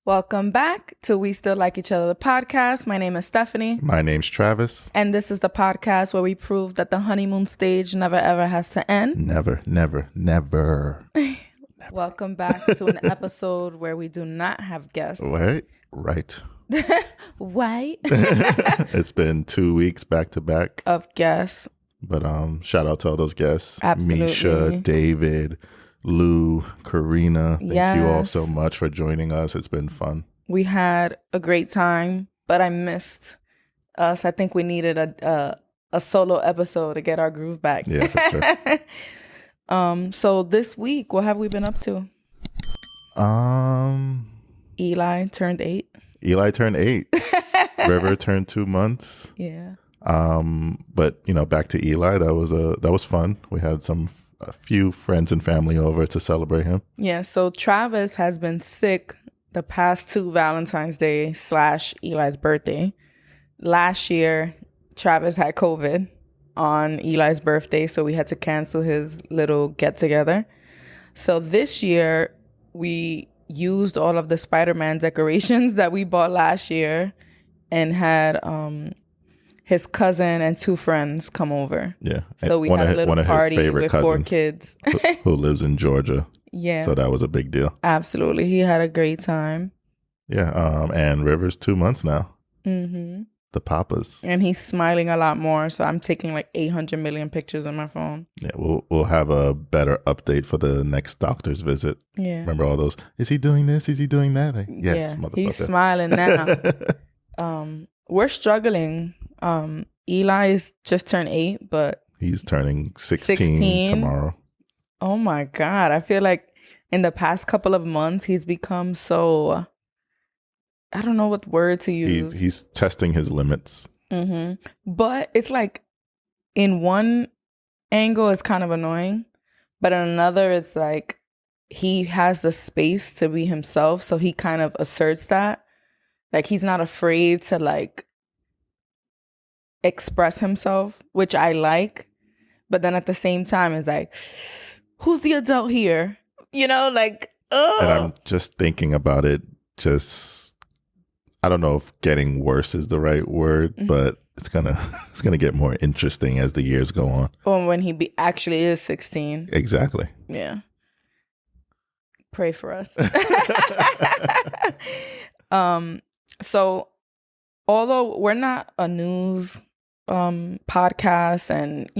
Welcome back to We Still Like Each Other, the podcast. My name is Stephanie. My name's Travis. And this is the podcast where we prove that the honeymoon stage never ever has to end. Never, never, never. Welcome back to an episode where we do not have guests. Wait, right. Why? It's been 2 weeks back to back of guests. But shout out to all those guests. Absolutely. Misha, David, Lou, Karina. Thank you all so much for joining us. It's been fun. We had a great time, but I missed us. I think we needed a solo episode to get our groove back. Yeah, for sure. So this week, what have we been up to? Eli turned 8. Eli turned 8. River turned 2 months. Yeah. But back to Eli. That was fun. We had a few friends and family over to celebrate him. Yeah. So Travis has been sick the past 2 Valentine's Day / Eli's birthday. Last year, Travis had COVID on Eli's birthday, so we had to cancel his little get together. So this year, we used all of the Spider-Man decorations that we bought last year and had his cousin and 2 friends come over. Yeah. So we had a little party with 4 kids. who lives in Georgia. Yeah. So that was a big deal. Absolutely. He had a great time. Yeah. And River's 2 months now. Mm-hmm. The papas. And he's smiling a lot more. So I'm taking like 800 million pictures on my phone. Yeah. We'll have a better update for the next doctor's visit. Yeah. Remember all those? Is he doing this? Is he doing that? Like, yes, yeah, motherfucker. He's smiling now. We're struggling. Eli is just turned 8, but he's turning 16 tomorrow. Oh my God. I feel like in the past couple of months, he's become so, I don't know what word to use. He's testing his limits. Mm-hmm. But it's like in one angle, it's kind of annoying. But in another, it's like he has the space to be himself. So he kind of asserts that. Like he's not afraid to like express himself, which I like. But then at the same time, it's like, who's the adult here? Like, oh. And I'm just thinking about it. I don't know if getting worse is the right word, mm-hmm. but it's gonna get more interesting as the years go on. Or when he actually is 16. Exactly. Yeah. Pray for us. So although we're not a news podcast and,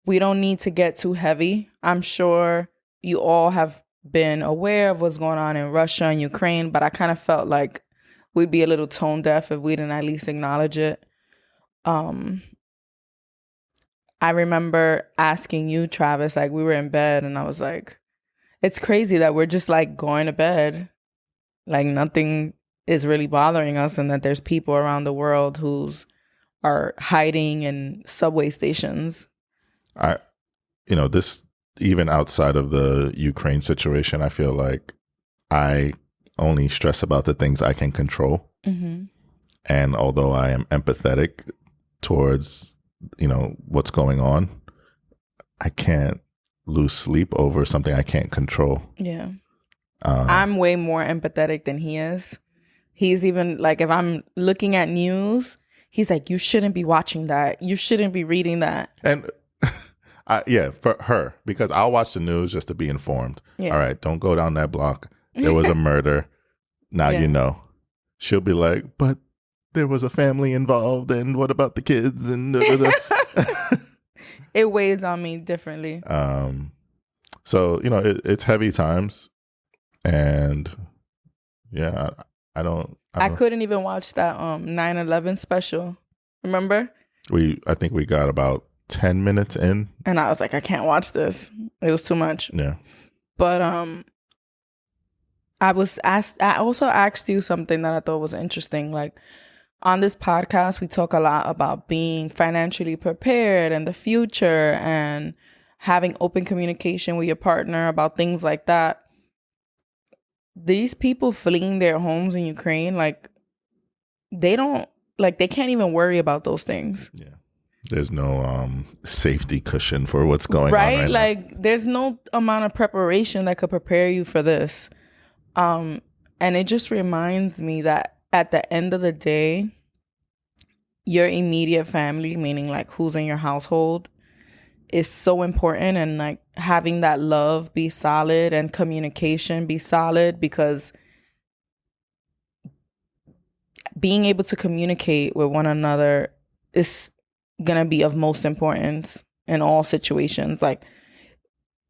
we don't need to get too heavy. I'm sure you all have been aware of what's going on in Russia and Ukraine, but I kind of felt like we'd be a little tone deaf if we didn't at least acknowledge it. I remember asking you, Travis, like we were in bed and I was like, it's crazy that we're just like going to bed. Like nothing is really bothering us and that there's people around the world who's are hiding in subway stations. This even outside of the Ukraine situation, I feel like I only stress about the things I can control. Mm-hmm. And although I am empathetic towards, what's going on, I can't lose sleep over something I can't control. Yeah. I'm way more empathetic than he is. He's even like, if I'm looking at news, he's like, you shouldn't be watching that. You shouldn't be reading that. And for her, because I'll watch the news just to be informed. Yeah. All right, don't go down that block. There was a murder. Now you know. She'll be like, but there was a family involved, and what about the kids? And it weighs on me differently. So it's heavy times, and yeah, I couldn't even watch that 9/11 special. Remember? I think we got about 10 minutes in, and I was like, I can't watch this. It was too much. Yeah. But I also asked you something that I thought was interesting. Like on this podcast, we talk a lot about being financially prepared and the future and having open communication with your partner about things like that. These people fleeing their homes in Ukraine, like they can't even worry about those things. Yeah. There's no safety cushion for what's going on right like now. There's no amount of preparation that could prepare you for this. And And it just reminds me that at the end of the day, your immediate family, meaning like who's in your household, is so important. And like having that love be solid and communication be solid, because being able to communicate with one another is going to be of most importance in all situations. Like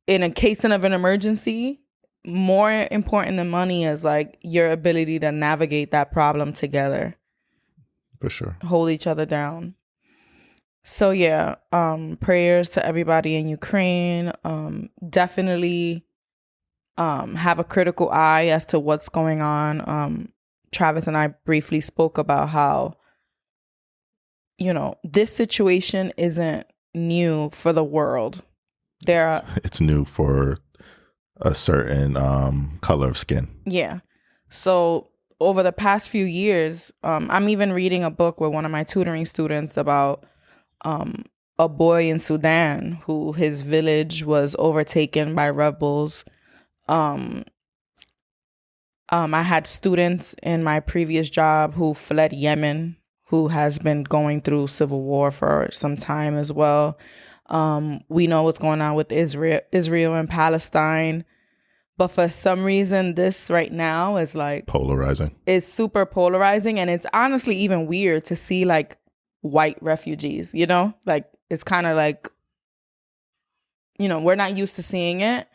in a case of an emergency, more important than money is like your ability to navigate that problem together. For sure. Hold each other down. So yeah, prayers to everybody in Ukraine. Definitely have a critical eye as to what's going on. Travis and I briefly spoke about how, you know, this situation isn't new for the world. It's new for a certain color of skin. Yeah. So over the past few years, I'm even reading a book with one of my tutoring students about a boy in Sudan who his village was overtaken by rebels. I had students in my previous job who fled Yemen, who has been going through civil war for some time as well. We know what's going on with Israel and Palestine. But for some reason, this right now is like polarizing. It's super polarizing. And it's honestly even weird to see like white refugees, you know, like it's kind of like, you know, we're not used to seeing it.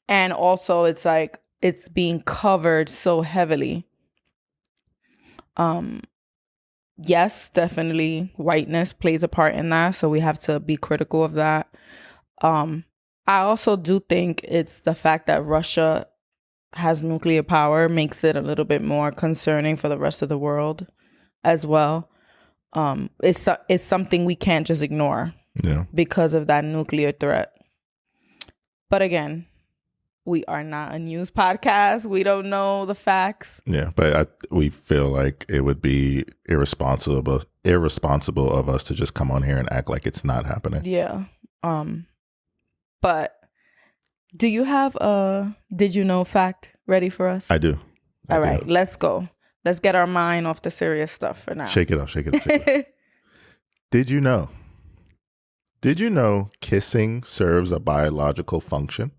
And also it's like it's being covered so heavily. Yes, definitely whiteness plays a part in that. So we have to be critical of that. I also do think it's the fact that Russia has nuclear power makes it a little bit more concerning for the rest of the world as well. It's something we can't just ignore because of that nuclear threat. But again, we are not a news podcast. We don't know the facts. Yeah, but we feel like it would be irresponsible of us to just come on here and act like it's not happening. Yeah. But do you have a did you know fact ready for us? I do. All right, let's go. Let's get our mind off the serious stuff for now. Shake it off. Did you know kissing serves a biological function?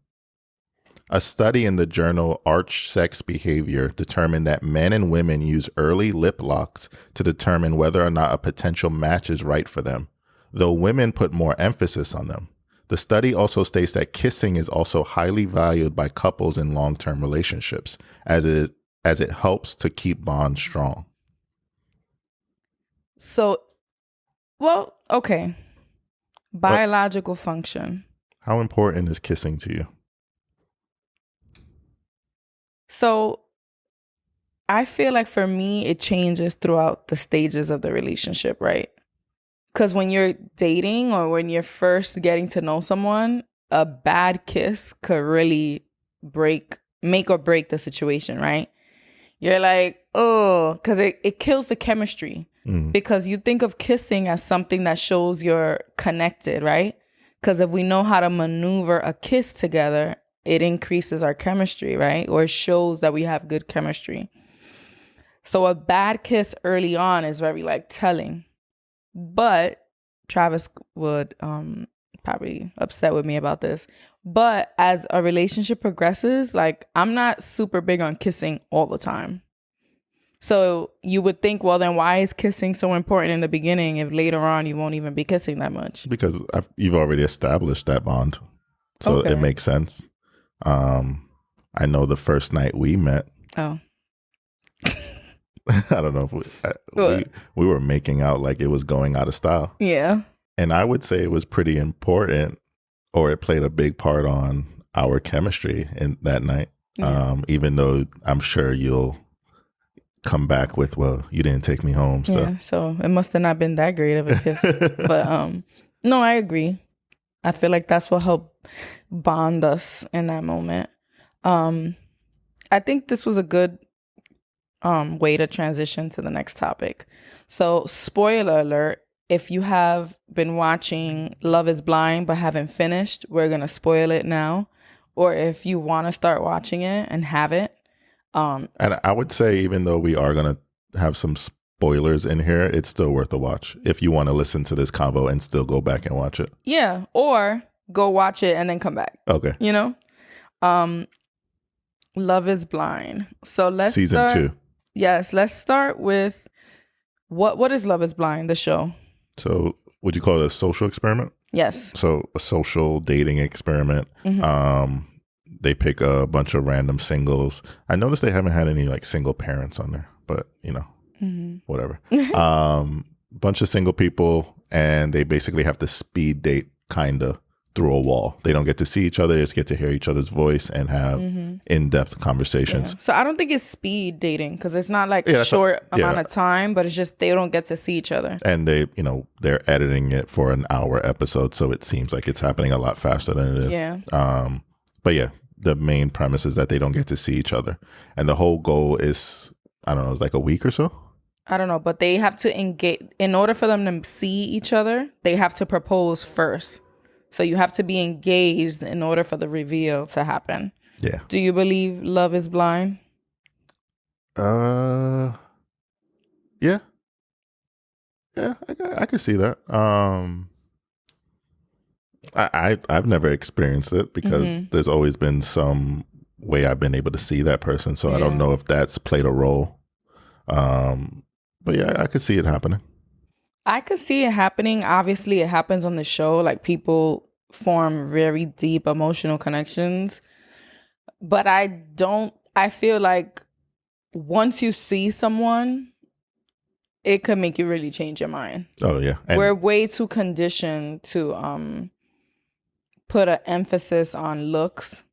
A study in the journal Arch Sex Behavior determined that men and women use early lip locks to determine whether or not a potential match is right for them, though women put more emphasis on them. The study also states that kissing is also highly valued by couples in long-term relationships, as it helps to keep bonds strong. So, well, okay. Biological function. How important is kissing to you? So I feel like for me, it changes throughout the stages of the relationship, right? Because when you're dating or when you're first getting to know someone, a bad kiss could really make or break the situation, right? You're like, oh, because it kills the chemistry. Because you think of kissing as something that shows you're connected, right? Because if we know how to maneuver a kiss together, it increases our chemistry, right? Or it shows that we have good chemistry. So a bad kiss early on is very like telling. But Travis would probably upset with me about this. But as a relationship progresses, like I'm not super big on kissing all the time. So you would think, well, then why is kissing so important in the beginning if later on you won't even be kissing that much? Because you've already established that bond. So It makes sense. I know the first night we met. Oh. I don't know if we were making out like it was going out of style. Yeah. And I would say it was pretty important, or it played a big part on our chemistry in that night. Yeah. Even though I'm sure you'll come back with, well, you didn't take me home. So. Yeah, so it must have not been that great of a kiss. But no, I agree. I feel like that's what helped bond us in that moment. I think this was a good way to transition to the next topic. So, spoiler alert, if you have been watching Love is Blind but haven't finished, we're going to spoil it now. Or if you want to start watching it and haven't, And I would say, even though we are going to have some spoilers in here, it's still worth a watch if you want to listen to this convo and still go back and watch it. Yeah, or go watch it and then come back. Okay. You know? Love is Blind. So let's Season 2. Yes, let's start with what is Love is Blind, the show? So would you call it a social experiment? Yes. So a social dating experiment. Mm-hmm. They pick a bunch of random singles. I noticed they haven't had any like single parents on there, but you know, whatever. Bunch of single people, and they basically have to speed date kind of through a wall. They don't get to see each other, just get to hear each other's voice and have in-depth conversations. Yeah. So I don't think it's speed dating because it's not like a short amount of time, but it's just they don't get to see each other. And they're editing it for an hour episode, so it seems like it's happening a lot faster than it is. Yeah. But yeah, the main premise is that they don't get to see each other. And the whole goal is, I don't know, it's like a week or so? I don't know, but they have to engage. In order for them to see each other, they have to propose first. So you have to be engaged in order for the reveal to happen. Yeah. Do you believe love is blind? Yeah. Yeah, I can see that. I've never experienced it because there's always been some way I've been able to see that person. So I don't know if that's played a role. But yeah, I could see it happening. I could see it happening. Obviously, it happens on the show. Like, people form very deep emotional connections. But I feel like once you see someone, it could make you really change your mind. Oh, yeah. We're way too conditioned to put an emphasis on looks.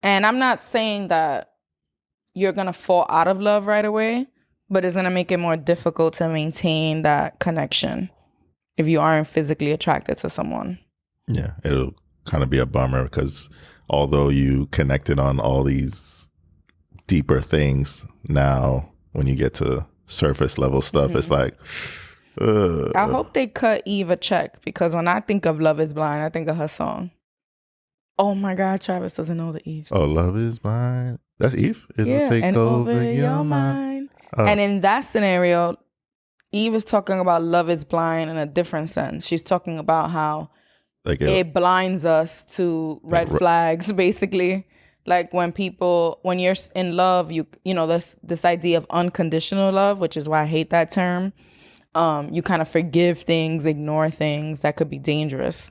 And I'm not saying that you're going to fall out of love right away, but it's going to make it more difficult to maintain that connection if you aren't physically attracted to someone. Yeah, it'll kind of be a bummer because although you connected on all these deeper things, now when you get to surface level stuff, it's like... I hope they cut Eve a check because when I think of Love is Blind, I think of her song. Oh my God, Travis doesn't know the Eve song. Oh, Love is Blind. That's Eve? It'll take over your mind. And in that scenario, Eve is talking about love is blind in a different sense. She's talking about how it blinds us to red flags, basically. Like when you're in love, you know, this idea of unconditional love, which is why I hate that term. You kind of forgive things, ignore things that could be dangerous.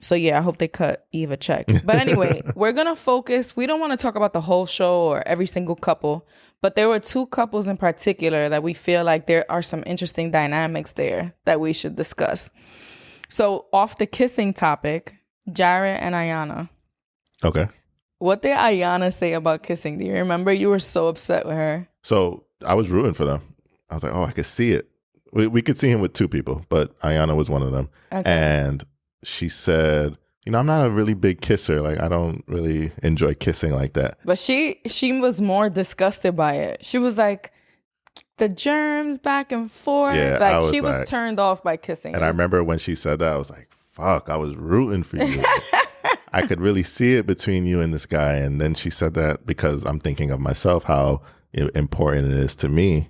So yeah, I hope they cut Eve a check. But anyway, we're going to focus. We don't want to talk about the whole show or every single couple, but there were 2 couples in particular that we feel like there are some interesting dynamics there that we should discuss. So off the kissing topic, Jarrette and Iyanna. Okay. What did Iyanna say about kissing? Do you remember? You were so upset with her. So I was rooting for them. I was like, oh, I could see it. We could see him with 2 people, but Iyanna was one of them. Okay. And she said, you know, I'm not a really big kisser. Like, I don't really enjoy kissing like that. But she was more disgusted by it. She was like, the germs back and forth. Yeah, like, she was turned off by kissing. And I remember when she said that, I was like, fuck, I was rooting for you. I could really see it between you and this guy. And then she said that because I'm thinking of myself, how important it is to me.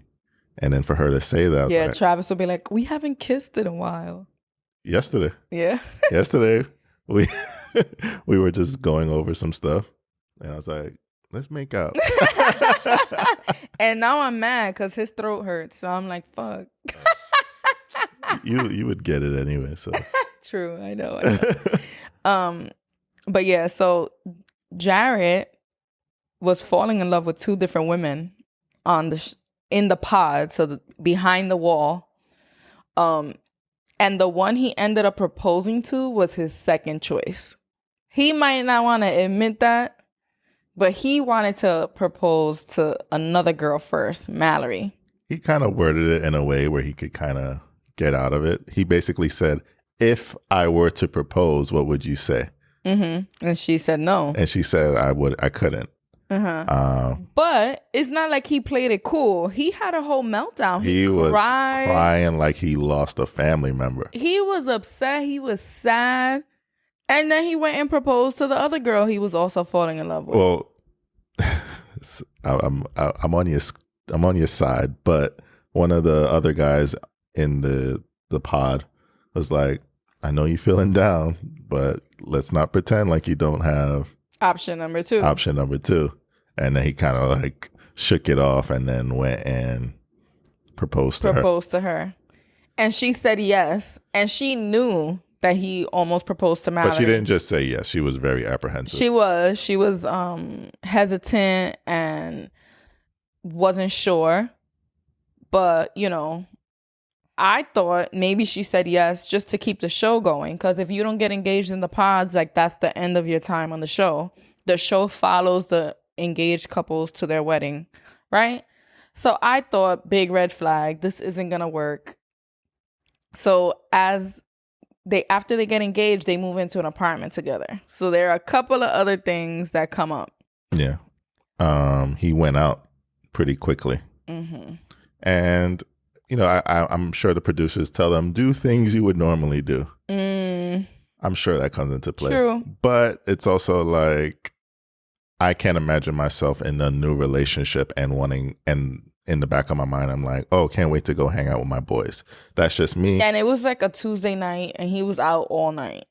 And then for her to say that. Yeah, like, Travis would be like, we haven't kissed in a while. Yesterday. Yeah. Yesterday, we were just going over some stuff. And I was like, let's make out. And now I'm mad because his throat hurts. So I'm like, fuck. You would get it anyway. So True. I know. But yeah, so Jarrette was falling in love with 2 different women in the pod, so behind the wall. And the one he ended up proposing to was his second choice. He might not want to admit that, but he wanted to propose to another girl first, Mallory. He kind of worded it in a way where he could kind of get out of it. He basically said, if I were to propose, what would you say? Mm-hmm. And she said no. And she said, I couldn't. But it's not like he played it cool. He had a whole meltdown. He was cried. Crying like he lost a family member. He was upset. He was sad. And then he went and proposed to the other girl he was also falling in love with. Well, I'm on your side, but one of the other guys in the pod was like, I know you're feeling down, but let's not pretend like you don't have option number two. And then he kind of like shook it off and then went and proposed to her. And she said yes. And she knew that he almost proposed to Mallory. But she didn't just say yes. She was very apprehensive. She was hesitant and wasn't sure. But, you know, I thought maybe she said yes just to keep the show going. Because if you don't get engaged in the pods, like that's the end of your time on the show. The show follows the engaged couples to their wedding, right? So I thought, big red flag, this isn't going to work. So after they get engaged, they move into an apartment together. So there are a couple of other things that come up. Yeah. He went out pretty quickly. Mm-hmm. And, you know, I'm sure the producers tell them, do things you would normally do. I'm sure that comes into play. True. But it's also like, I can't imagine myself in a new relationship and in the back of my mind, I'm like, oh, can't wait to go hang out with my boys. That's just me. And it was like a Tuesday night and he was out all night.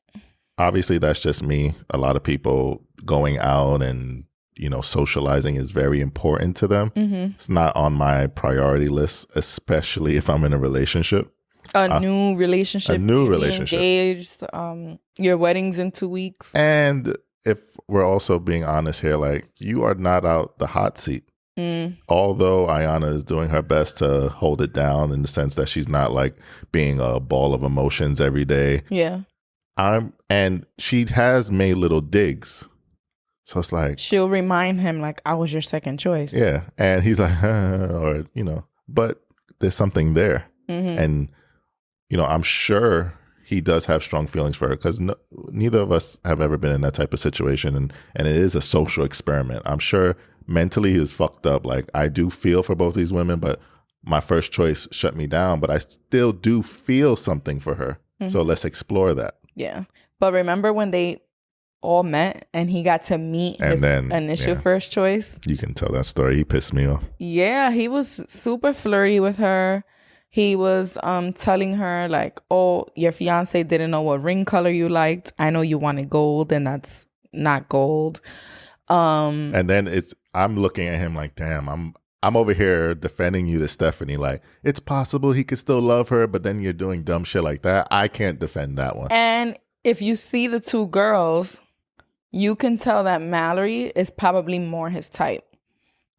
Obviously, that's just me. A lot of people going out and, you know, socializing is very important to them. Mm-hmm. It's not on my priority list, especially if I'm in a relationship. A new relationship. Engaged. Your wedding's in 2 weeks. And if we're also being honest here, like, you are not out the hot seat. Although Iyanna is doing her best to hold it down in the sense that she's not like being a ball of emotions every day. Yeah. And she has made little digs. So it's like, she'll remind him like, I was your second choice. Yeah. And he's like, or, you know, but there's something there. Mm-hmm. And, you know, I'm sure he does have strong feelings for her because neither of us have ever been in that type of situation. And it is a social experiment. I'm sure mentally he was fucked up. Like, I do feel for both these women, but my first choice shut me down. But I still do feel something for her. Mm-hmm. So let's explore that. Yeah. But remember when they all met and he got to meet his initial first choice? You can tell that story. He pissed me off. Yeah. He was super flirty with her. He was telling her like, oh, your fiance didn't know what ring color you liked. I know you wanted gold and that's not gold. And then I'm looking at him like, damn, I'm over here defending you to Stephanie. Like, it's possible he could still love her, but then you're doing dumb shit like that. I can't defend that one. And if you see the two girls, you can tell that Mallory is probably more his type.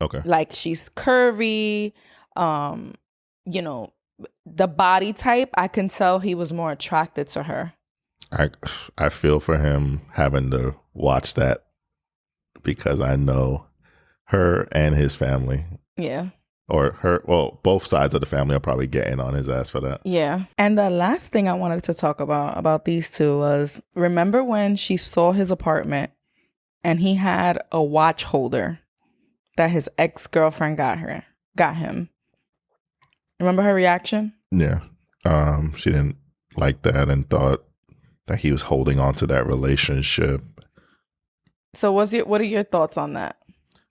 Okay. Like, she's curvy, you know, the body type, I can tell he was more attracted to her. I feel for him having to watch that because I know her and his family. Yeah. Or her, well, both sides of the family are probably getting on his ass for that. Yeah. And the last thing I wanted to talk about these two was, remember when she saw his apartment and he had a watch holder that his ex-girlfriend got him. Remember her reaction? Yeah. She didn't like that and thought that he was holding on to that relationship. So what are your thoughts on that?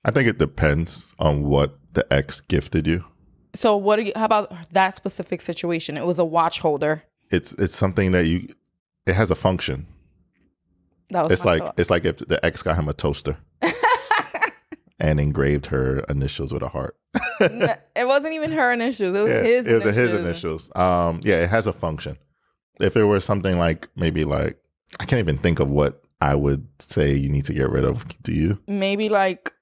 I think it depends on what the ex gifted you. So how about that specific situation? It was a watch holder. It's something that it has a function. It's like if the ex got him a toaster and engraved her initials with a heart. No, it wasn't even her initials. It was his initials. It was his initials. Yeah, it has a function. If it were something like, maybe like, I can't even think of what I would say you need to get rid of. Do you? Maybe like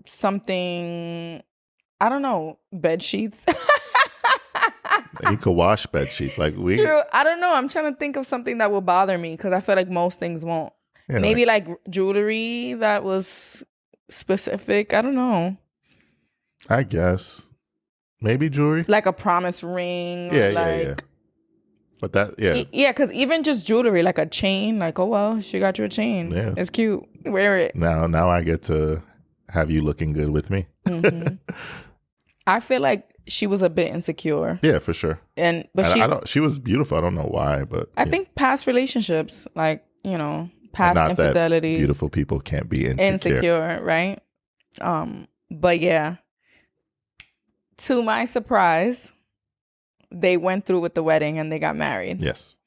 something, I don't know, bed sheets. You could wash bed sheets. Like True. I don't know. I'm trying to think of something that will bother me because I feel like most things won't. Yeah, maybe like jewelry that was specific. I don't know. I guess. Maybe jewelry. Like a promise ring. Yeah. But that, yeah. Yeah, because even just jewelry, like a chain, like, oh, well, she got you a chain. Yeah. It's cute. Wear it. Now I get to have you looking good with me. Mm-hmm. I feel like she was a bit insecure. Yeah, for sure. But she was beautiful. I don't know why, but I think past relationships, like, you know, past infidelity. Beautiful people can't be insecure. Right? But yeah, to my surprise, they went through with the wedding and they got married. Yes.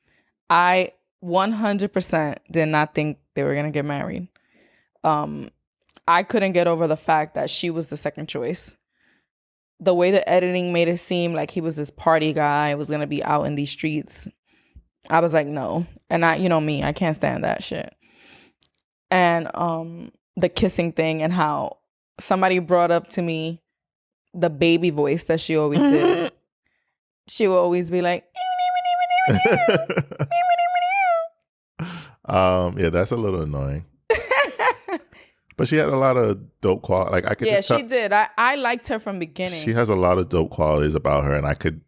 I 100% did not think they were going to get married. I couldn't get over the fact that she was the second choice. The way the editing made it seem like he was this party guy, was going to be out in these streets. I was like, no. And you know me, I can't stand that shit. And the kissing thing and how somebody brought up to me the baby voice that she always did. She would always be like, yeah, that's a little annoying. But she had a lot of dope qualities. Like I could, yeah, she did. I liked her from beginning. She has a lot of dope qualities about her, and I could,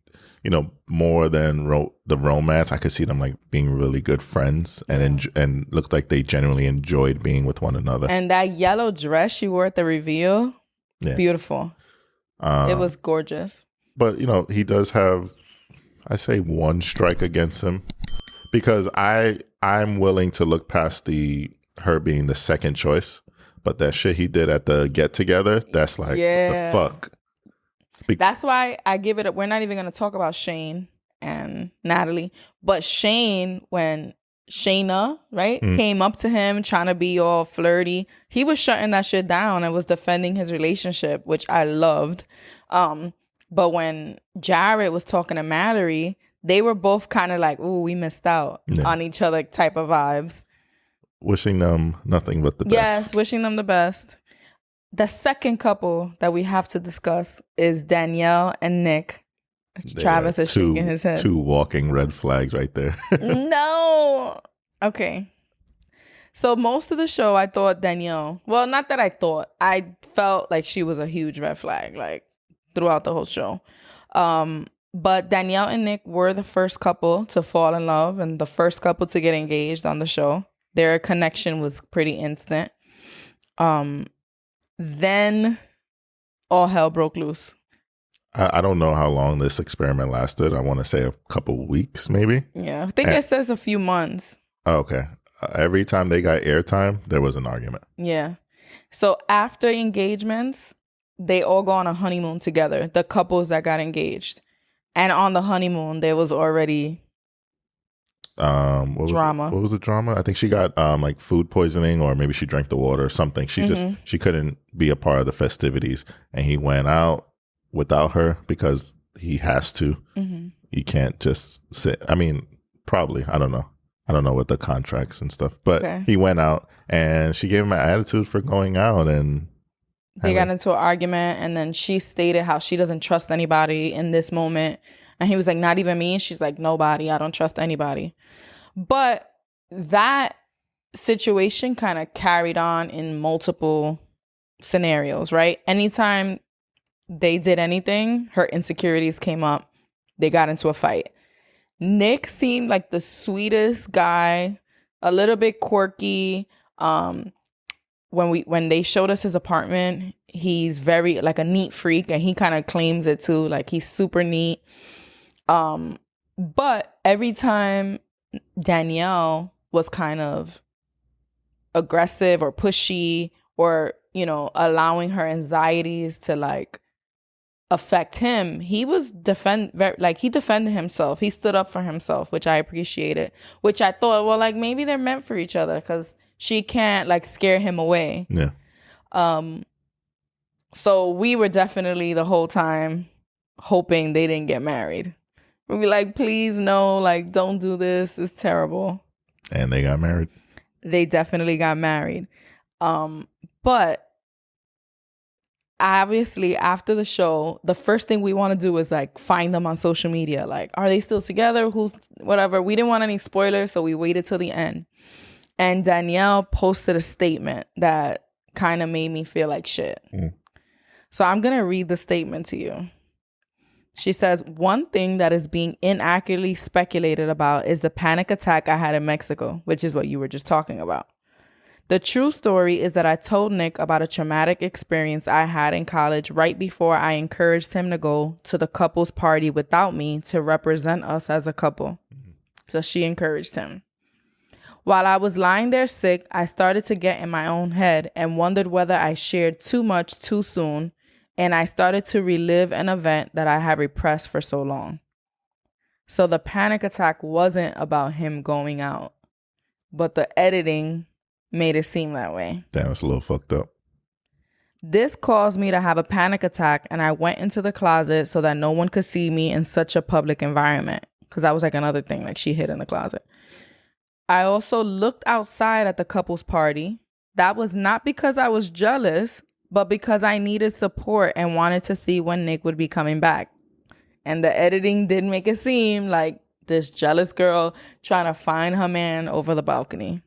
more than the romance, I could see them like being really good friends, and looked like they genuinely enjoyed being with one another. And that yellow dress she wore at the reveal, beautiful. It was gorgeous. But he does have, I say, one strike against him, because I'm willing to look past her being the second choice. But that shit he did at the get together, that's like, the fuck. That's why I give it up. We're not even going to talk about Shane and Natalie. But Shane, when Shayna, right, came up to him trying to be all flirty, he was shutting that shit down and was defending his relationship, which I loved. But when Jarrette was talking to Mallory, they were both kind of like, ooh, we missed out on each other type of vibes. Wishing them nothing but the best. Yes, wishing them the best. The second couple that we have to discuss is Danielle and Nick. Travis is shaking his head. Two walking red flags right there. No. Okay. So most of the show, I thought Danielle, well, not that I thought, I felt like she was a huge red flag, like throughout the whole show. But Danielle and Nick were the first couple to fall in love and the first couple to get engaged on the show. Their connection was pretty instant. Then all hell broke loose. I don't know how long this experiment lasted. I want to say a couple weeks, maybe. Yeah, I think it says a few months. Oh, okay. Every time they got airtime, there was an argument. Yeah. So after engagements, they all go on a honeymoon together, the couples that got engaged. And on the honeymoon, there was already drama. What was the drama? I think she got like food poisoning, or maybe she drank the water or something. She couldn't be a part of the festivities, and he went out without her because he has to. You can't just sit. I mean, probably. I don't know what the contracts and stuff, but he went out, and she gave him an attitude for going out, and they got into an argument, and then she stated how she doesn't trust anybody in this moment. And he was like, not even me. And she's like, nobody. I don't trust anybody. But that situation kind of carried on in multiple scenarios, right? Anytime they did anything, her insecurities came up. They got into a fight. Nick seemed like the sweetest guy, a little bit quirky. When they showed us his apartment, he's very like a neat freak, and he kind of claims it too. Like he's super neat. But every time Danielle was kind of aggressive or pushy, or, allowing her anxieties to like affect him, he was he defended himself. He stood up for himself, which I appreciated, which I thought, well, like maybe they're meant for each other because she can't like scare him away. Yeah. So we were definitely the whole time hoping they didn't get married. We'd be like, please, no, like, don't do this. It's terrible. And they got married. They definitely got married. But obviously, after the show, the first thing we want to do is, like, find them on social media. Like, are they still together? Who's whatever. We didn't want any spoilers, so we waited till the end. And Danielle posted a statement that kind of made me feel like shit. So I'm going to read the statement to you. She says, one thing that is being inaccurately speculated about is the panic attack I had in Mexico, which is what you were just talking about. The true story is that I told Nick about a traumatic experience I had in college right before I encouraged him to go to the couple's party without me to represent us as a couple. So she encouraged him. While I was lying there sick, I started to get in my own head and wondered whether I shared too much too soon, and I started to relive an event that I had repressed for so long. So the panic attack wasn't about him going out, but the editing made it seem that way. Damn, it's a little fucked up. This caused me to have a panic attack, and I went into the closet so that no one could see me in such a public environment. Because that was like another thing, like she hid in the closet. I also looked outside at the couple's party. That was not because I was jealous, but because I needed support and wanted to see when Nick would be coming back. And the editing did make it seem like this jealous girl trying to find her man over the balcony.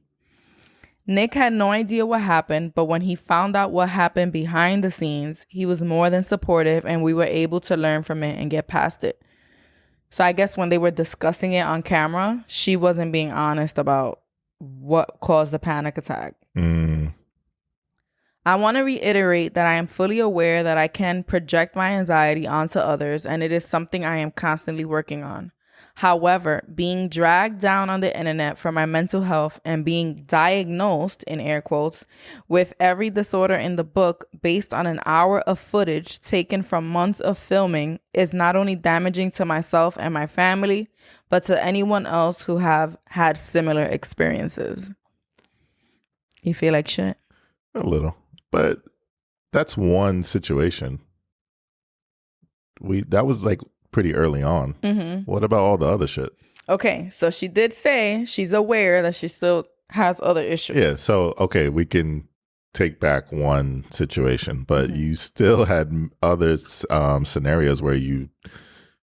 Nick had no idea what happened, but when he found out what happened behind the scenes, he was more than supportive, and we were able to learn from it and get past it. So I guess when they were discussing it on camera, she wasn't being honest about what caused the panic attack. I want to reiterate that I am fully aware that I can project my anxiety onto others, and it is something I am constantly working on. However, being dragged down on the internet for my mental health and being diagnosed, in air quotes, with every disorder in the book based on an hour of footage taken from months of filming is not only damaging to myself and my family, but to anyone else who have had similar experiences. You feel like shit? A little. But that's one situation. That was like pretty early on. What about all the other shit? Okay, so she did say she's aware that she still has other issues. Yeah, so, okay, we can take back one situation, but you still had other scenarios where you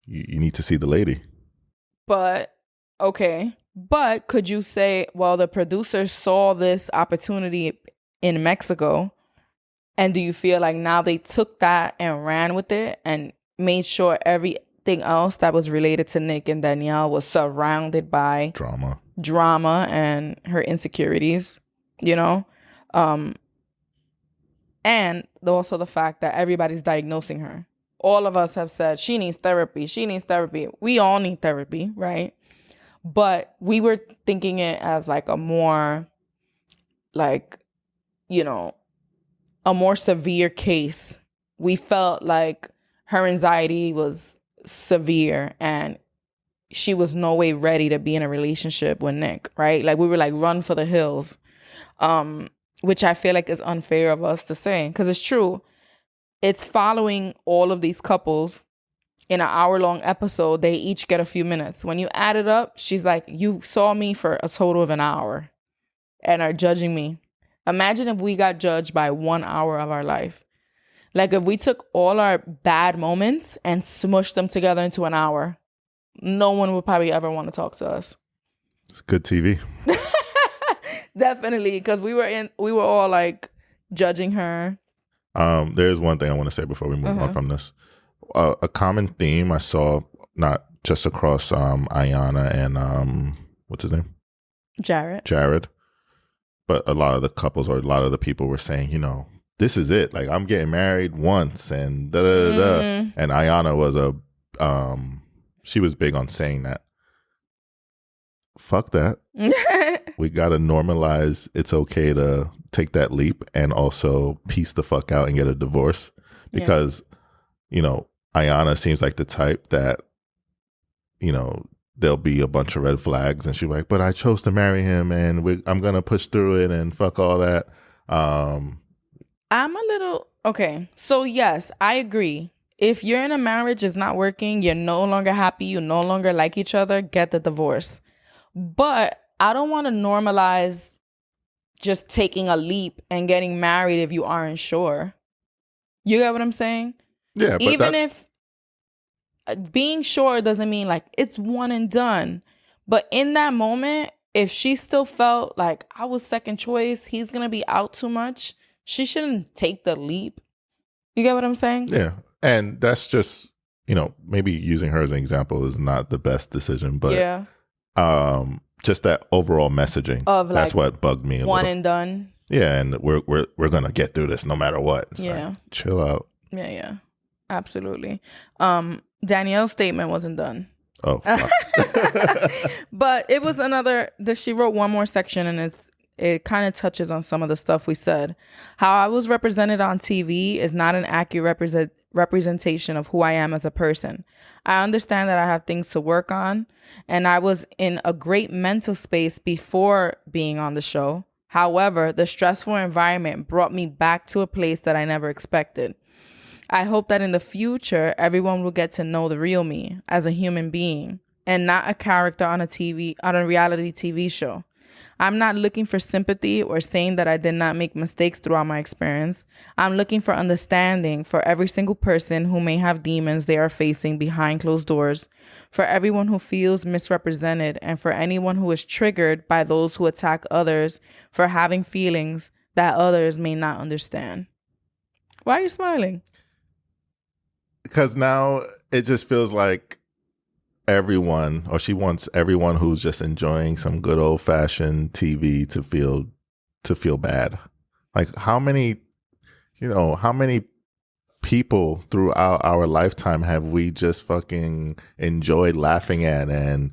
need to see the lady. But, okay, but could you say, well, the producers saw this opportunity in Mexico, and do you feel like now they took that and ran with it and made sure everything else that was related to Nick and Danielle was surrounded by drama and her insecurities, you know? And also the fact that everybody's diagnosing her. All of us have said, she needs therapy. She needs therapy. We all need therapy, right? But we were thinking it as like a more, like, you know, a more severe case. We felt like her anxiety was severe and she was no way ready to be in a relationship with Nick, right? Like we were like, run for the hills, which I feel like is unfair of us to say, because it's true. It's following all of these couples in an hour-long episode. They each get a few minutes. When you add it up, she's like, you saw me for a total of an hour and are judging me. Imagine if we got judged by 1 hour of our life. Like if we took all our bad moments and smushed them together into an hour, no one would probably ever want to talk to us. It's good TV. Definitely, because we were all like judging her. There's one thing I want to say before we move on from this. A common theme I saw, not just across Iyanna and what's his name? Jarrette. But a lot of the couples or a lot of the people were saying, you know, this is it. Like, I'm getting married once and da-da-da-da. And Iyanna was she was big on saying that. Fuck that. We got to normalize. It's okay to take that leap and also piece the fuck out and get a divorce. Because, you know, Iyanna seems like the type that, you know, there'll be a bunch of red flags and she's like, but I chose to marry him and I'm going to push through it and fuck all that. I'm a little, okay. So yes, I agree. If you're in a marriage, it's not working, you're no longer happy, you no longer like each other, get the divorce. But I don't want to normalize just taking a leap and getting married if you aren't sure. You get what I'm saying? Yeah. But even if being sure doesn't mean like it's one and done. But in that moment, if she still felt like I was second choice, he's going to be out too much, she shouldn't take the leap. You get what I'm saying? Yeah. And that's just, you know, maybe using her as an example is not the best decision, but just that overall messaging of like, that's what bugged me a one little. And done. Yeah, and we're going to get through this no matter what. It's like, chill out. Yeah, absolutely. Danielle's statement wasn't done. Oh, fuck. But it was she wrote one more section, and it kind of touches on some of the stuff we said. How I was represented on TV is not an accurate representation of who I am as a person. I understand that I have things to work on, and I was in a great mental space before being on the show. However, the stressful environment brought me back to a place that I never expected. I hope that in the future, everyone will get to know the real me as a human being and not a character on a reality TV show. I'm not looking for sympathy or saying that I did not make mistakes throughout my experience. I'm looking for understanding for every single person who may have demons they are facing behind closed doors, for everyone who feels misrepresented, and for anyone who is triggered by those who attack others for having feelings that others may not understand. Why are you smiling? Because now it just feels like everyone, or she wants everyone who's just enjoying some good old fashioned TV to feel bad. Like how many people throughout our lifetime have we just fucking enjoyed laughing at and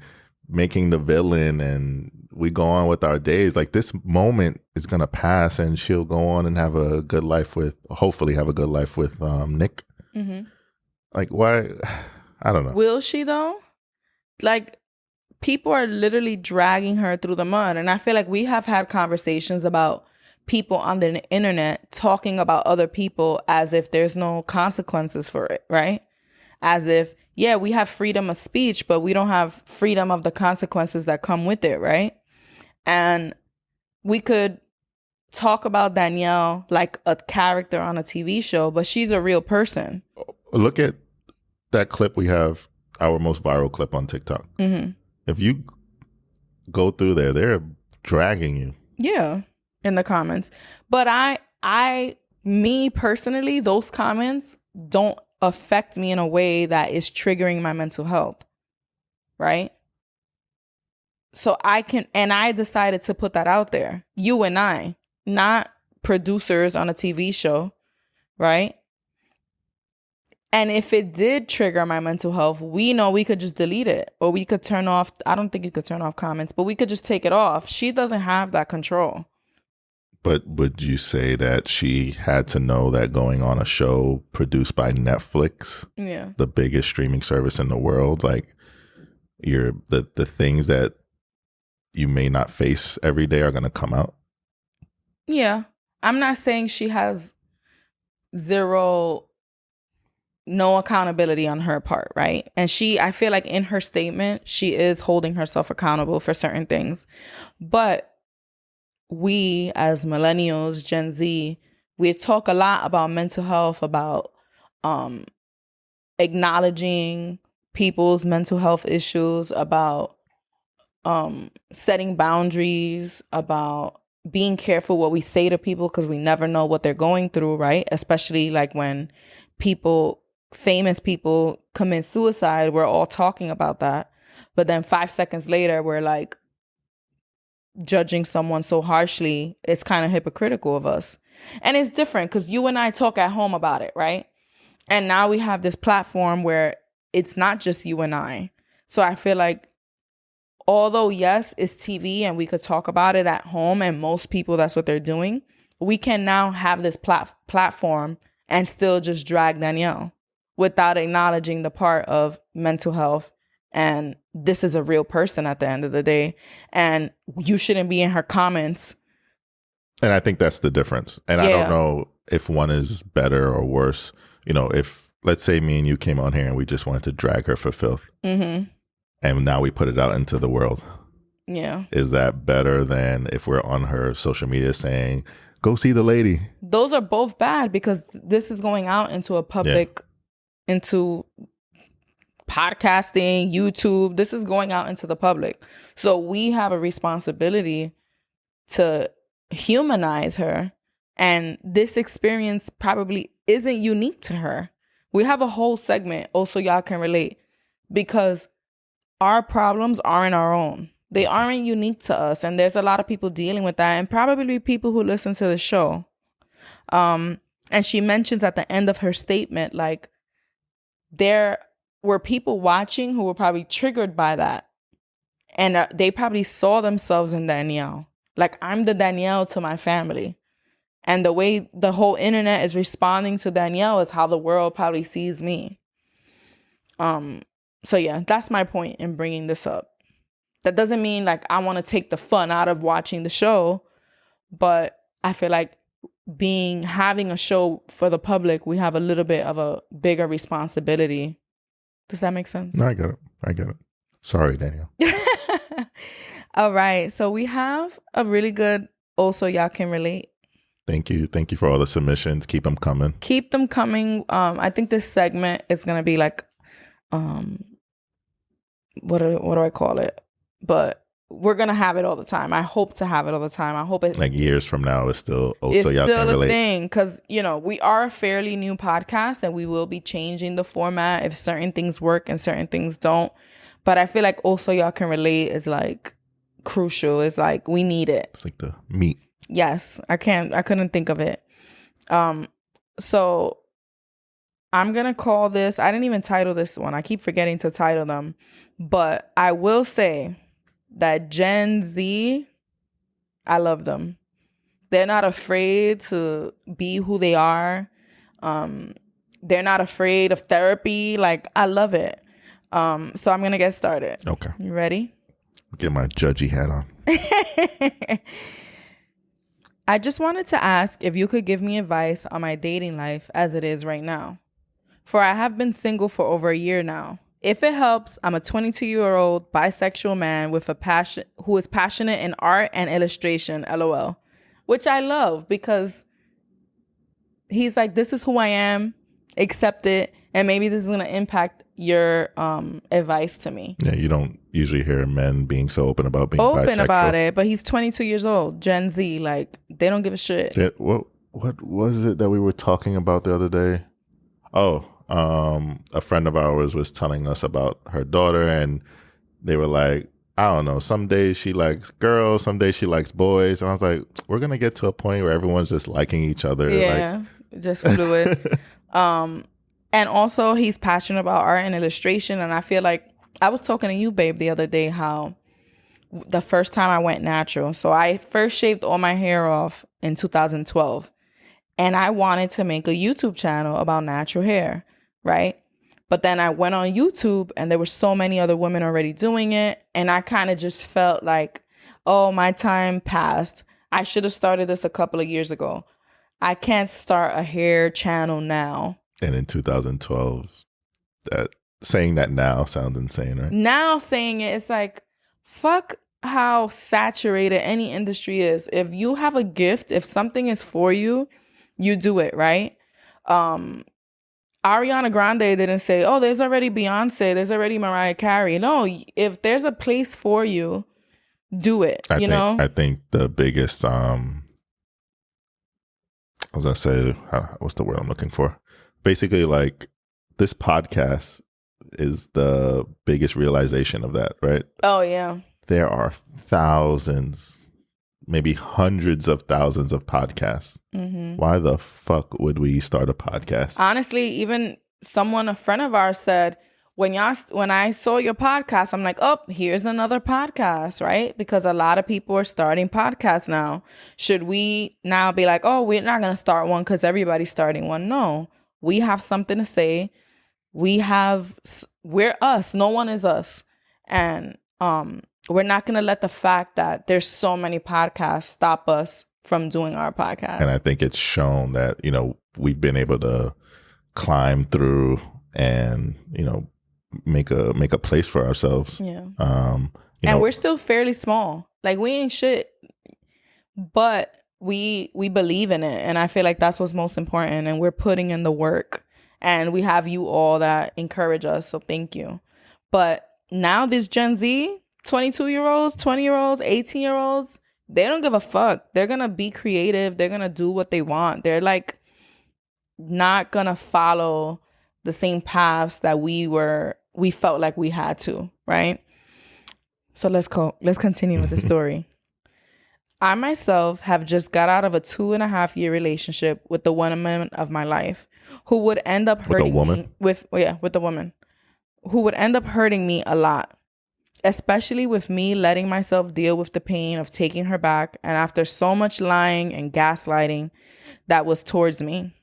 making the villain, and we go on with our days. Like this moment is gonna pass, and she'll go on and hopefully have a good life with Nick. Mm-hmm. Like, why? I don't know. Will she, though? Like, people are literally dragging her through the mud. And I feel like we have had conversations about people on the internet talking about other people as if there's no consequences for it, right? As if, yeah, we have freedom of speech, but we don't have freedom of the consequences that come with it, right? And we could talk about Danielle like a character on a TV show, but she's a real person. Look at that clip we have, our most viral clip on TikTok. Mm-hmm. If you go through there, they're dragging you. Yeah, in the comments. But me personally, those comments don't affect me in a way that is triggering my mental health, right? So I decided to put that out there. You and I, not producers on a TV show, right? And if it did trigger my mental health, we know we could just delete it, or we could turn off. I don't think you could turn off comments, but we could just take it off. She doesn't have that control. But would you say that she had to know that going on a show produced by Netflix, the biggest streaming service in the world, like the things that you may not face every day are going to come out? Yeah. I'm not saying she has no accountability on her part, right? And I feel like in her statement, she is holding herself accountable for certain things. But we as millennials, Gen Z, we talk a lot about mental health, about acknowledging people's mental health issues, about setting boundaries, about being careful what we say to people because we never know what they're going through, right? Especially like when famous people commit suicide, we're all talking about that. But then 5 seconds later, we're like judging someone so harshly. It's kind of hypocritical of us. And it's different because you and I talk at home about it, right? And now we have this platform where it's not just you and I. So I feel like, although yes, it's TV and we could talk about it at home, and most people, that's what they're doing, we can now have this platform and still just drag Danielle without acknowledging the part of mental health. And this is a real person at the end of the day. And you shouldn't be in her comments. And I think that's the difference. And I don't know if one is better or worse. You know, if, let's say me and you came on here and we just wanted to drag her for filth. Mm-hmm. And now we put it out into the world. Yeah. Is that better than if we're on her social media saying, go see the lady? Those are both bad because this is going out into a public, into podcasting, YouTube. This is going out into the public. So we have a responsibility to humanize her. And this experience probably isn't unique to her. We have a whole segment also y'all can relate, because our problems aren't our own. They aren't unique to us. And there's a lot of people dealing with that, and probably people who listen to the show. And she mentions at the end of her statement, like, were people watching who were probably triggered by that. And they probably saw themselves in Danielle. Like, I'm the Danielle to my family. And the way the whole internet is responding to Danielle is how the world probably sees me. So yeah, that's my point in bringing this up. That doesn't mean like I want to take the fun out of watching the show, but I feel like having a show for the public, we have a little bit of a bigger responsibility. Does that make sense? No, I get it. Sorry, Danielle. All right. So we have a really good, also y'all can relate. Thank you for all the submissions. Keep them coming. I think this segment is going to be like, what do I call it? But we're going to have it all the time. I hope to have it all the time. I hope it, like, years from now it's still it's so y'all still can relate. A thing, because we are a fairly new podcast and we will be changing the format if certain things work and certain things don't. But I feel like also y'all can relate is like crucial. It's like we need it. It's like the meat. Yes, I couldn't think of it. So I'm gonna call this. I didn't even title this one. I keep forgetting to title them, but I will say that Gen Z, I love them. They're not afraid to be who they are. They're not afraid of therapy. Like, I love it. So I'm gonna get started. Okay. You ready? Get my judgy hat on. I just wanted to ask if you could give me advice on my dating life as it is right now. For I have been single for over a year now. If it helps, I'm a 22-year-old bisexual man with a passion who is passionate in art and illustration, LOL. Which I love because he's like, this is who I am, accept it, and maybe this is going to impact your advice to me. Yeah, you don't usually hear men being so open about being bisexual. About it, but he's 22 years old, Gen Z, like, they don't give a shit. What was it that we were talking about the other day? Oh, a friend of ours was telling us about her daughter, and they were like, I don't know, some days she likes girls, some days she likes boys. And I was like, we're going to get to a point where everyone's just liking each other. Yeah, like, just fluid. And also he's passionate about art and illustration. And I feel like I was talking to you, babe, the other day, how the first time I went natural. So I first shaved all my hair off in 2012. And I wanted to make a YouTube channel about natural hair, right? But then I went on YouTube and there were so many other women already doing it. And I kind of just felt like, oh, my time passed. I should have started this a couple of years ago. I can't start a hair channel now. And in 2012, saying that now sounds insane, right? Now saying it, it's like, fuck how saturated any industry is. If you have a gift, if something is for you, you do it, right? Ariana Grande didn't say, oh, there's already Beyonce, there's already Mariah Carey. No, if there's a place for you, do it, I think the biggest, what's the word I'm looking for? Basically, like, this podcast is the biggest realization of that, right? Oh, yeah. There are thousands, maybe hundreds of thousands of podcasts. Mm-hmm. Why the fuck would we start a podcast? Honestly, even a friend of ours said, when I saw your podcast, I'm like, oh, here's another podcast, right? Because a lot of people are starting podcasts now. Should we now be like, oh, we're not going to start one because everybody's starting one? No, we have something to say. We're us. No one is us. And we're not going to let the fact that there's so many podcasts stop us from doing our podcast. And I think it's shown that, we've been able to climb through and, make a place for ourselves. Yeah. And we're still fairly small. Like, we ain't shit, but we believe in it. And I feel like that's what's most important. And we're putting in the work. And we have you all that encourage us. So thank you. But now this Gen Z, 22-year-olds, 20-year-olds, 18-year-olds, they don't give a fuck. They're going to be creative. They're going to do what they want. They're like not going to follow the same paths that we felt like we had to, right? So let's continue with the story. I myself have just got out of a 2.5-year relationship with the woman of my life who would end up hurting me with the woman who would end up hurting me a lot, especially with me letting myself deal with the pain of taking her back, and after so much lying and gaslighting that was towards me.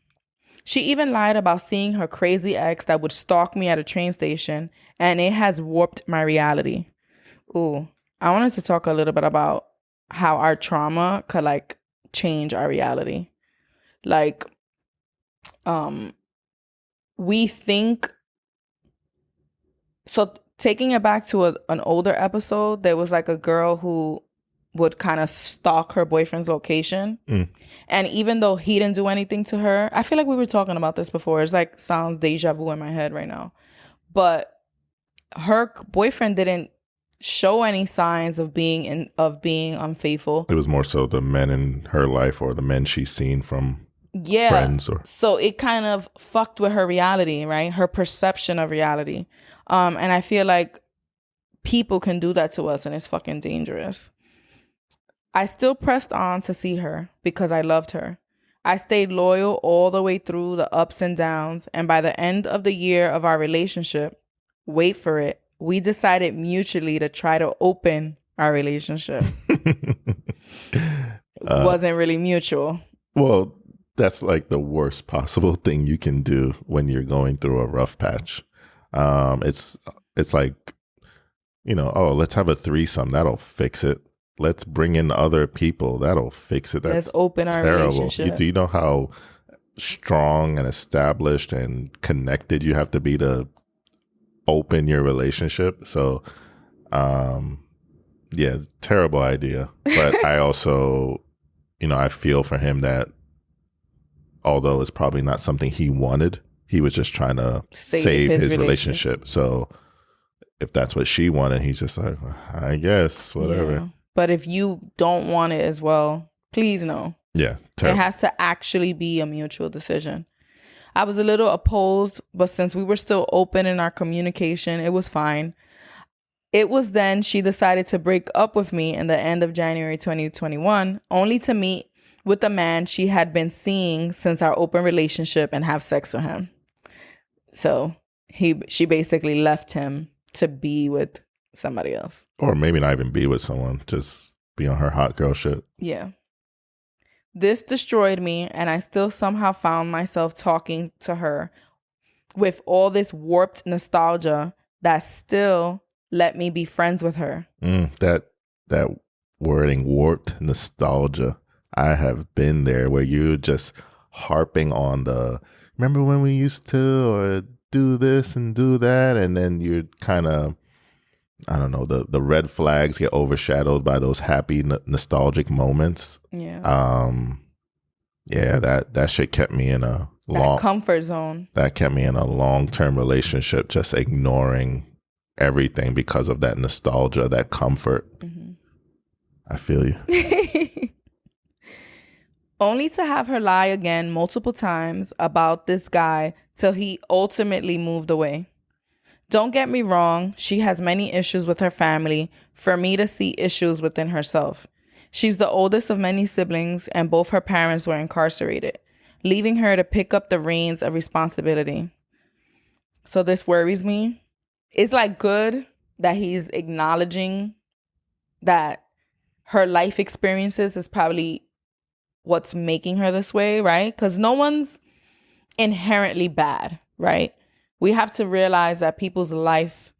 She even lied about seeing her crazy ex that would stalk me at a train station, and it has warped my reality. Ooh, I wanted to talk a little bit about how our trauma could like change our reality. Like, we think, so taking it back to an older episode, there was like a girl who would kind of stalk her boyfriend's location. And even though he didn't do anything to her, I feel like we were talking about this before. It's like sounds deja vu in my head right now. But her boyfriend didn't show any signs of being unfaithful. It was more so the men in her life or the men she's seen from friends. So it kind of fucked with her reality, right? Her perception of reality. And I feel like people can do that to us, and it's fucking dangerous. I still pressed on to see her because I loved her. I stayed loyal all the way through the ups and downs. And by the end of the year of our relationship, wait for it, we decided mutually to try to open our relationship. It wasn't really mutual. Well, that's like the worst possible thing you can do when you're going through a rough patch. It's like, let's have a threesome. That'll fix it. Let's bring in other people. That'll fix it. That's Let's open our relationship. Do you know how strong and established and connected you have to be to open your relationship? So, terrible idea. But I also, I feel for him that although it's probably not something he wanted, he was just trying to save his relationship. So if that's what she wanted, he's just like, I guess, whatever. Yeah. But if you don't want it as well, please no. Yeah. Terrible. It has to actually be a mutual decision. I was a little opposed, but since we were still open in our communication, it was fine. It was then she decided to break up with me in the end of January 2021, only to meet with the man she had been seeing since our open relationship and have sex with him. So she basically left him to be with somebody else. Or maybe not even be with someone, just be on her hot girl shit. Yeah. This destroyed me, and I still somehow found myself talking to her with all this warped nostalgia that still let me be friends with her. That wording, warped nostalgia. I have been there where you're just harping on remember when we used to, or do this and do that, and then you're kind of, I don't know, the red flags get overshadowed by those happy nostalgic moments. Yeah. That shit kept me in a long comfort zone. That kept me in a long-term relationship, just ignoring everything because of that nostalgia, that comfort. Mm-hmm. I feel you. Only to have her lie again multiple times about this guy till he ultimately moved away. Don't get me wrong, she has many issues with her family for me to see issues within herself. She's the oldest of many siblings, and both her parents were incarcerated, leaving her to pick up the reins of responsibility. So this worries me. It's like good that he's acknowledging that her life experiences is probably what's making her this way, right? Because no one's inherently bad, right? We have to realize that people's life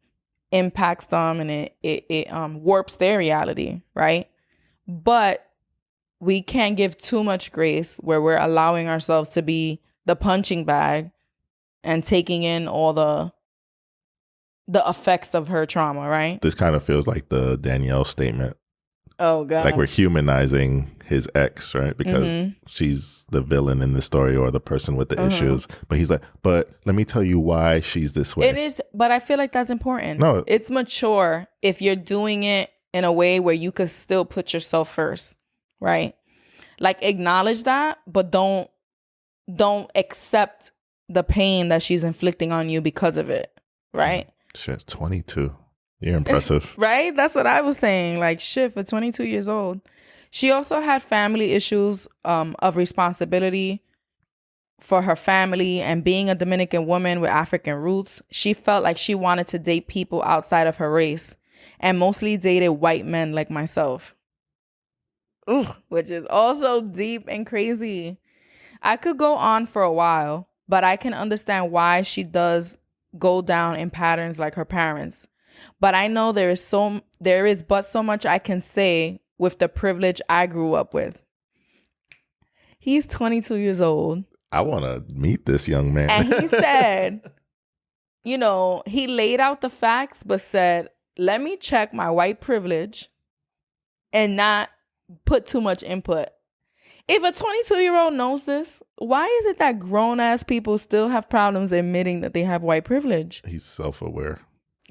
impacts them, and it warps their reality, right? But we can't give too much grace where we're allowing ourselves to be the punching bag and taking in all the effects of her trauma, right? This kind of feels like the Danielle statement. Oh, God. Like we're humanizing his ex, right? Because she's the villain in the story, or the person with the issues. But he's like, but let me tell you why she's this way. It is, but I feel like that's important. No. It's mature if you're doing it in a way where you could still put yourself first, right? Like acknowledge that, but don't accept the pain that she's inflicting on you because of it, right? Shit, 22. You're impressive. Right? That's what I was saying. Like, shit, for 22 years old. She also had family issues of responsibility for her family and being a Dominican woman with African roots, she felt like she wanted to date people outside of her race and mostly dated white men like myself. Ooh, which is also deep and crazy. I could go on for a while, but I can understand why she does go down in patterns like her parents. But I know there is but so much I can say with the privilege I grew up with. He's 22 years old. I want to meet this young man. And he said, he laid out the facts, but said, let me check my white privilege and not put too much input. If a 22-year-old knows this, why is it that grown-ass people still have problems admitting that they have white privilege? He's self-aware.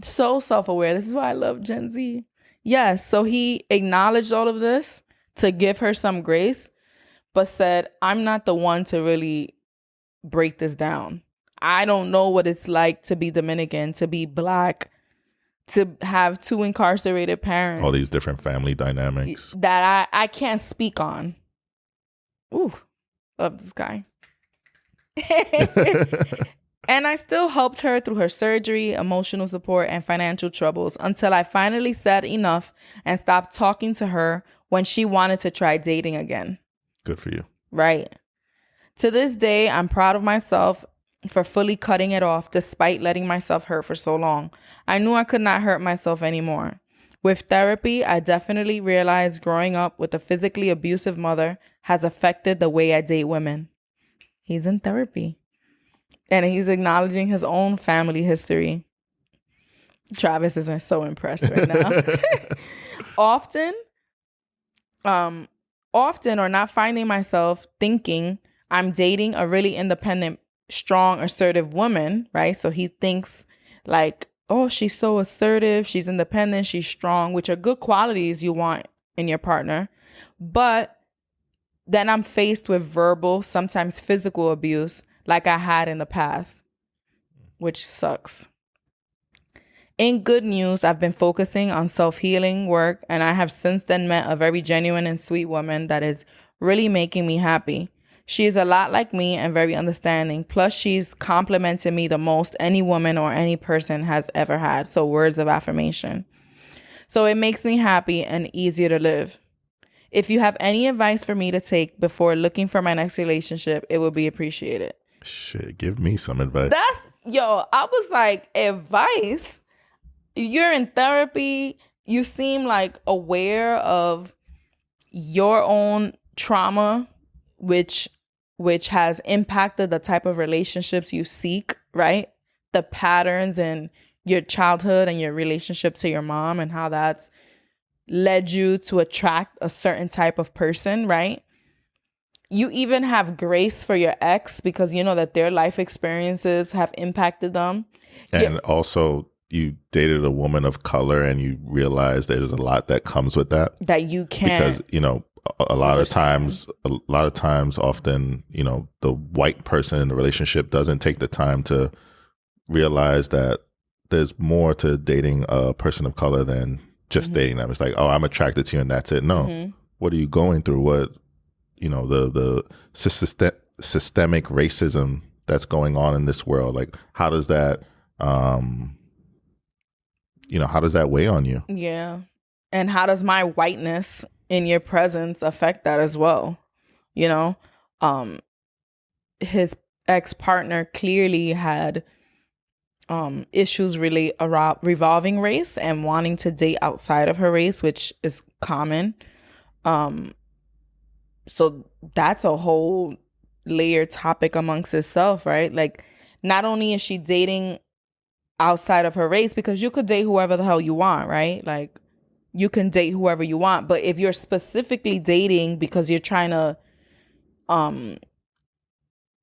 So self-aware. This is why I love Gen Z. Yes, so he acknowledged all of this to give her some grace, but said, I'm not the one to really break this down. I don't know what it's like to be Dominican, to be Black, to have 2 incarcerated parents. All these different family dynamics. That I can't speak on. Ooh, love this guy. And I still helped her through her surgery, emotional support, and financial troubles until I finally said enough and stopped talking to her when she wanted to try dating again. Good for you. Right. To this day, I'm proud of myself for fully cutting it off despite letting myself hurt for so long. I knew I could not hurt myself anymore. With therapy, I definitely realized growing up with a physically abusive mother has affected the way I date women. He's in therapy. And he's acknowledging his own family history. Travis isn't so impressed right now. Often or not finding myself thinking I'm dating a really independent, strong, assertive woman, right? So he thinks like, oh, she's so assertive, she's independent, she's strong, which are good qualities you want in your partner. But then I'm faced with verbal, sometimes physical abuse like I had in the past, which sucks. In good news, I've been focusing on self-healing work, and I have since then met a very genuine and sweet woman that is really making me happy. She is a lot like me and very understanding. Plus, she's complimented me the most any woman or any person has ever had. So words of affirmation. So it makes me happy and easier to live. If you have any advice for me to take before looking for my next relationship, it would be appreciated. Shit, give me some advice. I was like, advice? You're in therapy. You seem like aware of your own trauma, which has impacted the type of relationships you seek, right? The patterns in your childhood and your relationship to your mom and how that's led you to attract a certain type of person, right? You even have grace for your ex because you know that their life experiences have impacted them. And also you dated a woman of color and you realize there's a lot that comes with that. That you can't. Because, a lot of times, often, the white person in the relationship doesn't take the time to realize that there's more to dating a person of color than just dating them. It's like, oh, I'm attracted to you and that's it. No. What are you going through? What, the systemic racism that's going on in this world? Like, how does that, how does that weigh on you? Yeah. And how does my whiteness in your presence affect that as well? His ex-partner clearly had issues revolving race and wanting to date outside of her race, which is common. So that's a whole layered topic amongst itself, right? Like, not only is she dating outside of her race, because you could date whoever the hell you want, right? Like, you can date whoever you want, but if you're specifically dating because you're trying to,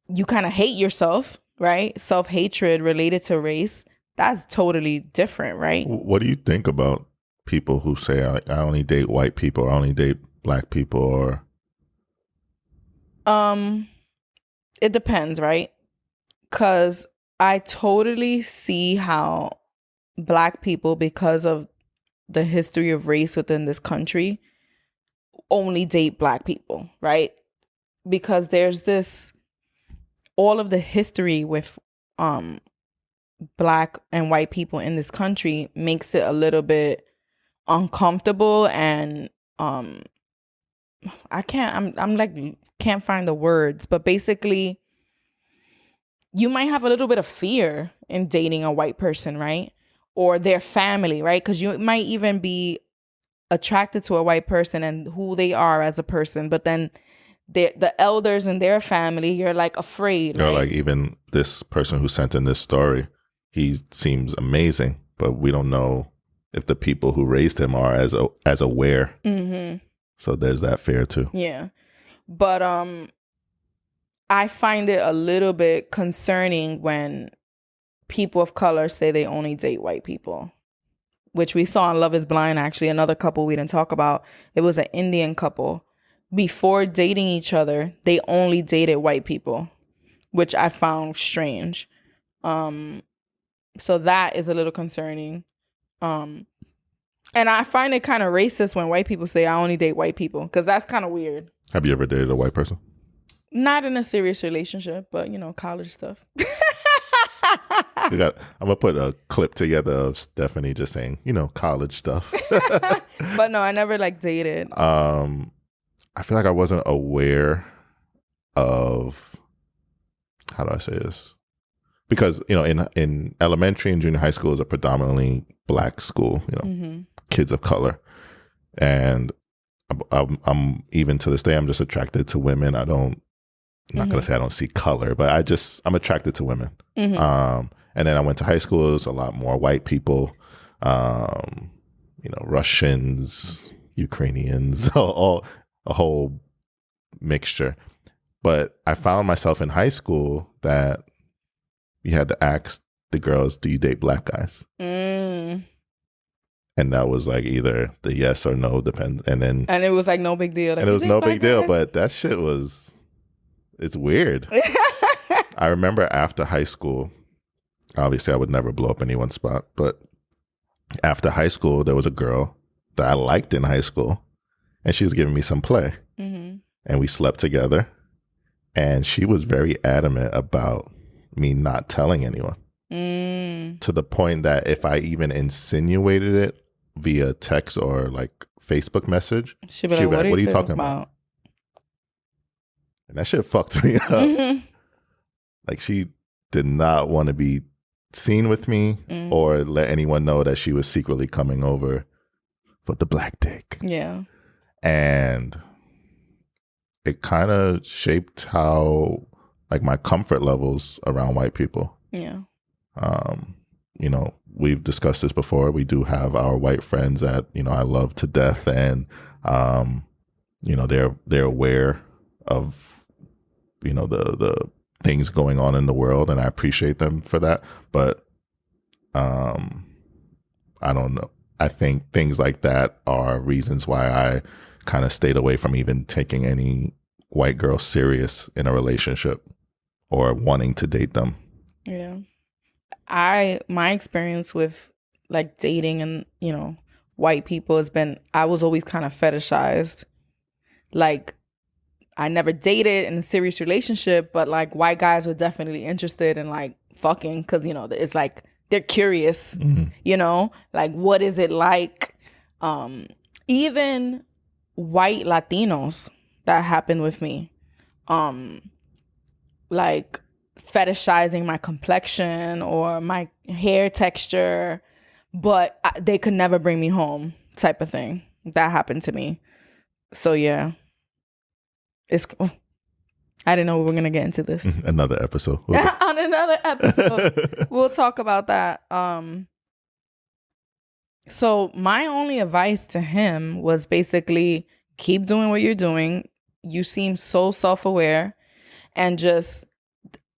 you kind of hate yourself, right? Self-hatred related to race, that's totally different, right? What do you think about people who say, I only date white people, or I only date black people, or... It depends, right? Because I totally see how black people, because of the history of race within this country, only date black people, right? Because there's this all of the history with Black and white people in this country makes it a little bit uncomfortable, and I'm like can't find the words, but basically you might have a little bit of fear in dating a white person, right? Or their family, right? Because you might even be attracted to a white person and who they are as a person, but then the elders in their family, you're like afraid. Or right? like even this person who sent in this story, he seems amazing, but we don't know if the people who raised him are as aware. Mm-hmm. So there's that fear too. Yeah. But I find it a little bit concerning when people of color say they only date white people, which we saw on Love is Blind, actually. Another couple we didn't talk about. It was an Indian couple. Before dating each other, they only dated white people, which I found strange. So that is a little concerning. And I find it kind of racist when white people say, I only date white people, because that's kind of weird. Have you ever dated a white person? Not in a serious relationship, but, college stuff. I'm going to put a clip together of Stephanie just saying, college stuff. But no, I never dated. I feel like I wasn't aware of, how do I say this? Because, in elementary and junior high school is a predominantly Black school, Mm-hmm. kids of color. And I'm even to this day, I'm just attracted to women. I'm not going to say I don't see color, but I'm attracted to women. Mm-hmm. And then I went to high school. It was a lot more white people, Russians, Ukrainians, a whole mixture. But I found myself in high school that you had to ask the girls, do you date Black guys? Mm. And that was either the yes or no, depend. And it was no big deal. And it was no big deal, but that shit it's weird. I remember after high school, obviously I would never blow up anyone's spot, but after high school, there was a girl that I liked in high school, and she was giving me some play. Mm-hmm. And we slept together, and she was very adamant about me not telling anyone. To the point that if I even insinuated it via text or Facebook message, she'd be like, what are you talking about? And that shit fucked me up. Mm-hmm. She did not want to be seen with me or let anyone know that she was secretly coming over for the Black dick. Yeah. And it kind of shaped how my comfort levels around white people. Yeah. We've discussed this before. We do have our white friends that, I love to death, and, they're aware of, the things going on in the world, and I appreciate them for that. But, I don't know. I think things like that are reasons why I kind of stayed away from even taking any white girl serious in a relationship or wanting to date them. Yeah. My experience with dating and, white people has been, I was always kind of fetishized. I never dated in a serious relationship, but white guys were definitely interested in fucking, because, it's they're curious, what is it like? Even white Latinos, that happened with me. Fetishizing my complexion or my hair texture, but they could never bring me home, type of thing. That happened to me. So yeah, I didn't know we were gonna get into this. Another episode. On another episode, we'll talk about that. So my only advice to him was basically keep doing what you're doing. You seem so self-aware, and just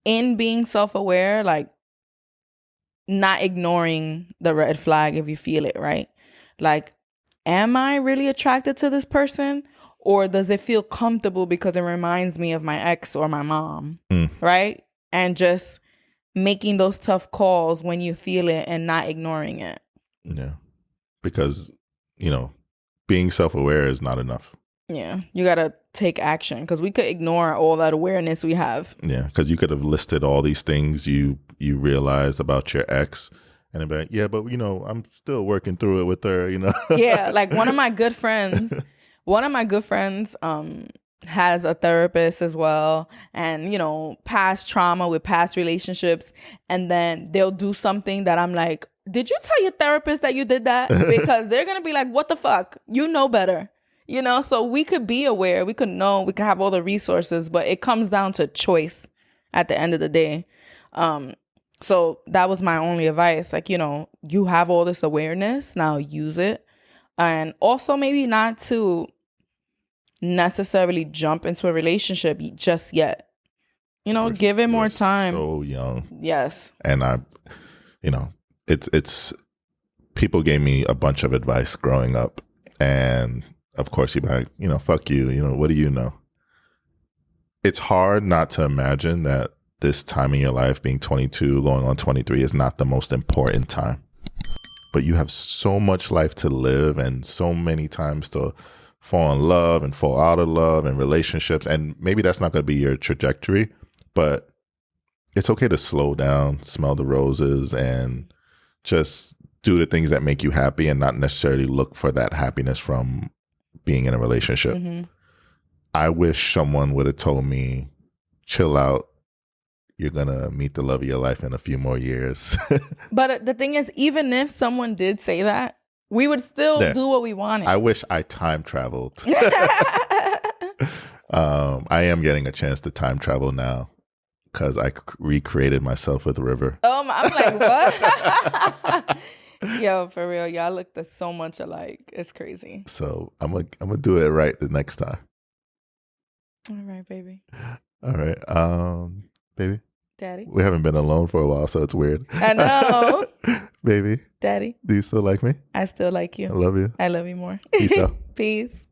in being self-aware, not ignoring the red flag if you feel it, right? Am I really attracted to this person? Or does it feel comfortable because it reminds me of my ex or my mom, right? And just making those tough calls when you feel it and not ignoring it. Yeah. Because, being self-aware is not enough. Yeah, you gotta take action because we could ignore all that awareness we have. Yeah, because you could have listed all these things you realized about your ex, and it'd be like, yeah, but I'm still working through it with her. Yeah, like one of my good friends has a therapist as well, and past trauma with past relationships, and then they'll do something that I'm like, did you tell your therapist that you did that? Because they're gonna be like, what the fuck, you know better. So we could be aware, we could know, we could have all the resources, but it comes down to choice at the end of the day. So that was my only advice. Like, you have all this awareness, now use it. And also maybe not to necessarily jump into a relationship just yet. Give it more time. So young. Yes. And it's people gave me a bunch of advice growing up, and of course, you'd be like, fuck you. What do you know? It's hard not to imagine that this time in your life, being 22, going on 23, is not the most important time. But you have so much life to live and so many times to fall in love and fall out of love and relationships. And maybe that's not going to be your trajectory, but it's okay to slow down, smell the roses, and just do the things that make you happy and not necessarily look for that happiness from being in a relationship. Mm-hmm. I wish someone would have told me, chill out. You're going to meet the love of your life in a few more years. But the thing is, even if someone did say that, we would still do what we wanted. I wish I time traveled. I am getting a chance to time travel now because I recreated myself with River. I'm like, what? Yo, for real, y'all look so much alike. It's crazy. So I'm gonna do it right the next time. All right, baby. All right, baby. Daddy. We haven't been alone for a while, so it's weird. I know. Baby. Daddy. Do you still like me? I still like you. I love you. I love you more. Peace out. Peace.